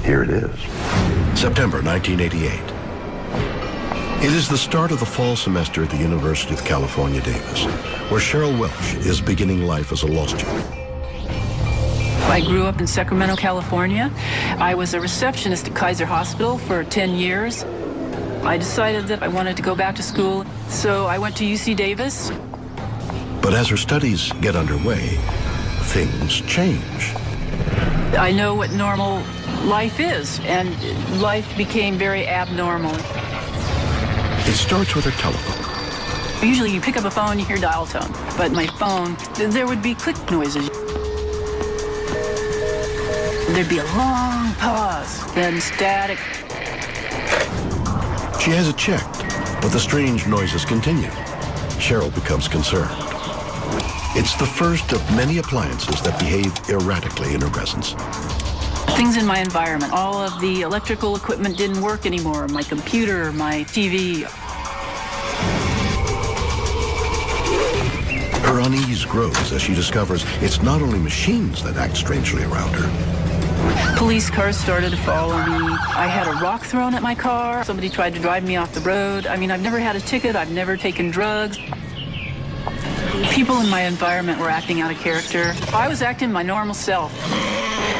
here it is. September 1988. It is the start of the fall semester at the University of California, Davis, where Cheryl Welsh is beginning life as a law student. I grew up in Sacramento, California. I was a receptionist at Kaiser Hospital for 10 years. I decided that I wanted to go back to school, so I went to UC Davis. But as her studies get underway, things change. I know what normal life is, and life became very abnormal. It starts with her telephone. Usually you pick up a phone, you hear dial tone, but my phone, there would be click noises. There'd be a long pause, then static. She has it checked, but the strange noises continue. Cheryl becomes concerned. It's the first of many appliances that behave erratically in her presence. Things in my environment, all of the electrical equipment didn't work anymore. My computer, my TV. Her unease grows as she discovers it's not only machines that act strangely around her. Police cars started to follow me. I had a rock thrown at my car. Somebody tried to drive me off the road. I mean, I've never had a ticket. I've never taken drugs. People in my environment were acting out of character. I was acting my normal self,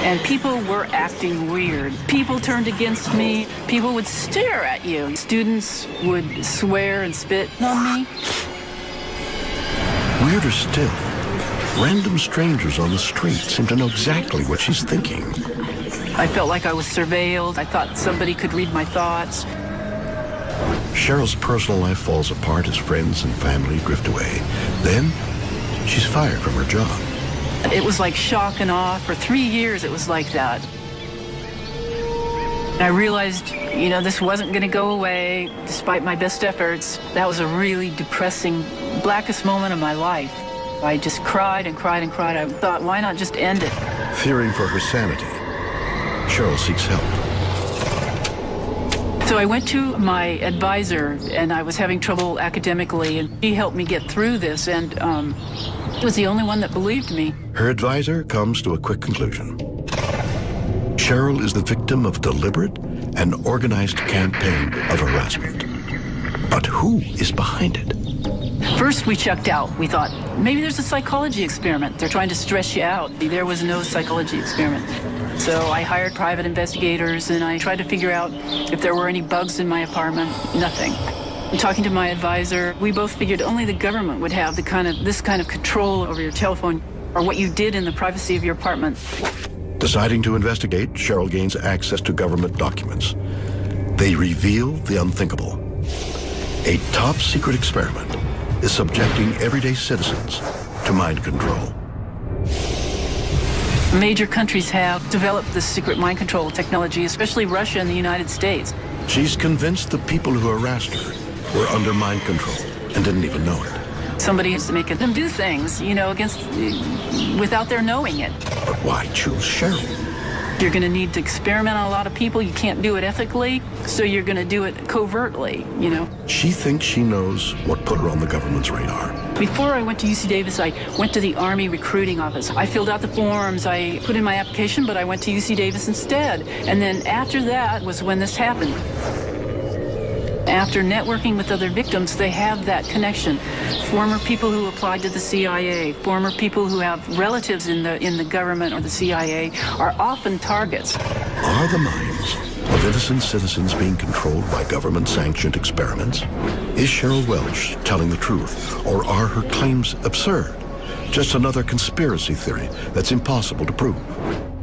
and people were acting weird. People turned against me. People would stare at you. Students would swear and spit on me. Weirder still, random strangers on the street seem to know exactly what she's thinking. I felt like I was surveilled. I thought somebody could read my thoughts. Cheryl's personal life falls apart as friends and family drift away. Then, she's fired from her job. It was like shock and awe. For 3 years, it was like that. I realized, you know, this wasn't going to go away, despite my best efforts. That was a really depressing, blackest moment of my life. I just cried and cried and cried. I thought, why not just end it? Fearing for her sanity, Cheryl seeks help. So I went to my advisor, and I was having trouble academically, and she helped me get through this, and she was the only one that believed me. Her advisor comes to a quick conclusion. Cheryl is the victim of a deliberate and organized campaign of harassment. But who is behind it? First, we checked out. We thought, maybe there's a psychology experiment. They're trying to stress you out. There was no psychology experiment. So I hired private investigators, and I tried to figure out if there were any bugs in my apartment. Nothing. And talking to my advisor, we both figured only the government would have this kind of control over your telephone or what you did in the privacy of your apartment. Deciding to investigate, Cheryl gains access to government documents. They reveal the unthinkable. A top-secret experiment is subjecting everyday citizens to mind control. Major countries have developed this secret mind control technology, especially Russia and the United States. She's convinced the people who harassed her were under mind control and didn't even know it. Somebody is making them do things, you know, without their knowing it. But why choose Cheryl? You're going to need to experiment on a lot of people. You can't do it ethically, so you're going to do it covertly, you know. She thinks she knows what put her on the government's radar. Before I went to UC Davis, I went to the Army recruiting office. I filled out the forms. I put in my application, but I went to UC Davis instead. And then after that was when this happened. After networking with other victims, they have that connection. Former people who applied to the CIA, former people who have relatives in the government or the CIA are often targets. Are the minds of innocent citizens being controlled by government-sanctioned experiments? Is Cheryl Welsh telling the truth, or are her claims absurd? Just another conspiracy theory that's impossible to prove?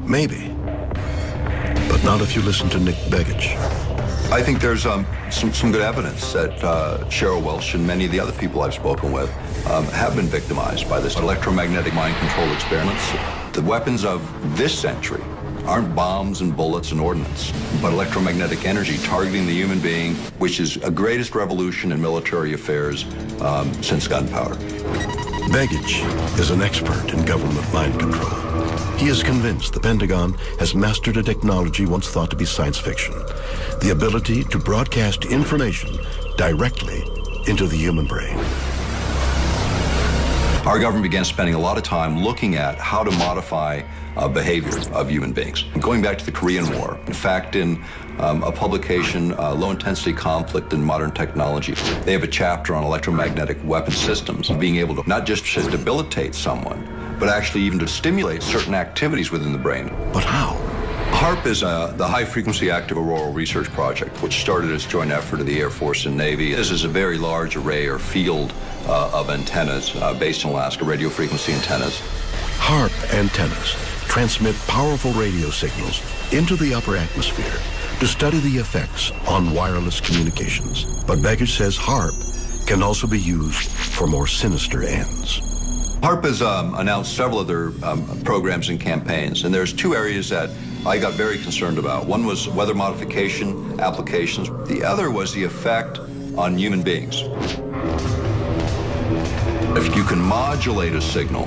Maybe. But not if you listen to Nick Begich. I think there's some good evidence that Cheryl Welsh and many of the other people I've spoken with have been victimized by this electromagnetic mind control experiments. The weapons of this century aren't bombs and bullets and ordnance, but electromagnetic energy targeting the human being, which is a greatest revolution in military affairs since gunpowder. Begich is an expert in government mind control. He is convinced the Pentagon has mastered a technology once thought to be science fiction, the ability to broadcast information directly into the human brain. Our government began spending a lot of time looking at how to modify behavior of human beings. Going back to the Korean War, in fact, in a publication, Low-Intensity Conflict in Modern Technology, they have a chapter on electromagnetic weapon systems, being able to not just to debilitate someone, but actually even to stimulate certain activities within the brain. But how? HAARP is the High Frequency Active Auroral Research Project, which started as a joint effort of the Air Force and Navy. This is a very large array or field of antennas based in Alaska, radio frequency antennas. HAARP antennas transmit powerful radio signals into the upper atmosphere to study the effects on wireless communications. But Begich says HAARP can also be used for more sinister ends. HAARP has announced several other programs and campaigns, and there's two areas that I got very concerned about. One was weather modification applications. The other was the effect on human beings. If you can modulate a signal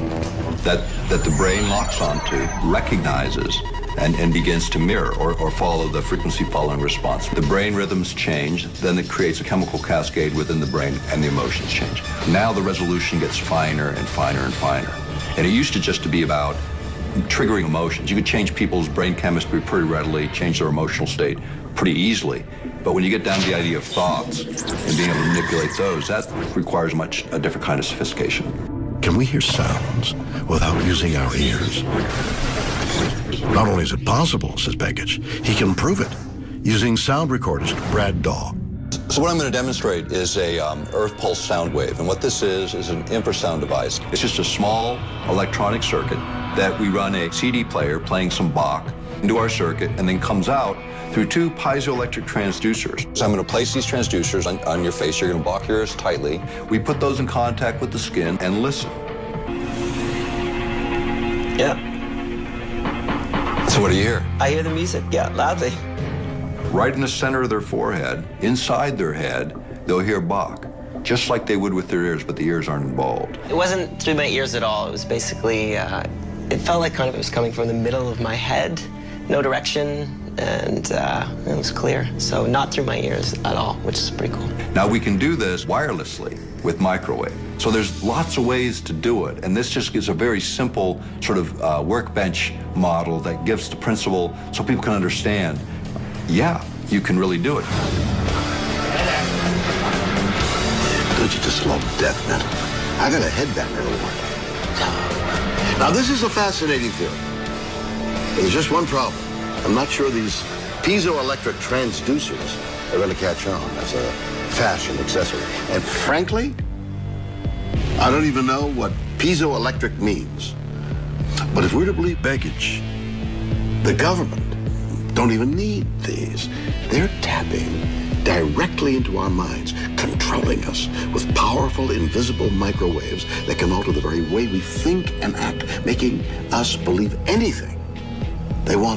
that the brain locks onto, recognizes, and begins to mirror or follow the frequency following response, the brain rhythms change, then it creates a chemical cascade within the brain and the emotions change. Now the resolution gets finer and finer and finer. And it used to just to be about triggering emotions. You could change people's brain chemistry pretty readily, change their emotional state pretty easily. But when you get down to the idea of thoughts and being able to manipulate those, that requires a different kind of sophistication. Can we hear sounds without using our ears? Not only is it possible, says Begich, he can prove it using sound recordist Brad Daw. So what I'm going to demonstrate is a earth pulse sound wave. And what this is an infrasound device. It's just a small electronic circuit that we run a CD player playing some Bach into our circuit and then comes out through two piezoelectric transducers. So I'm going to place these transducers on your face. You're going to block your ears tightly. We put those in contact with the skin and listen. Yeah. So what do you hear? I hear the music, yeah, loudly. Right in the center of their forehead, inside their head, they'll hear Bach, just like they would with their ears, but the ears aren't involved. It wasn't through my ears at all. It was basically, it felt like kind of it was coming from the middle of my head, no direction, and it was clear. So not through my ears at all, which is pretty cool. Now we can do this wirelessly with microwave. So there's lots of ways to do it, and this just gives a very simple sort of workbench model that gives the principle so people can understand, yeah, you can really do it. Don't you just love death metal? I got a headbanger award. Now, this is a fascinating theory. There's just one problem. I'm not sure these piezoelectric transducers are going to catch on as a fashion accessory. And frankly, I don't even know what piezoelectric means. But if we're to believe Begich, the government don't even need these. They're tapping directly into our minds, controlling us with powerful, invisible microwaves that can alter the very way we think and act, making us believe anything they want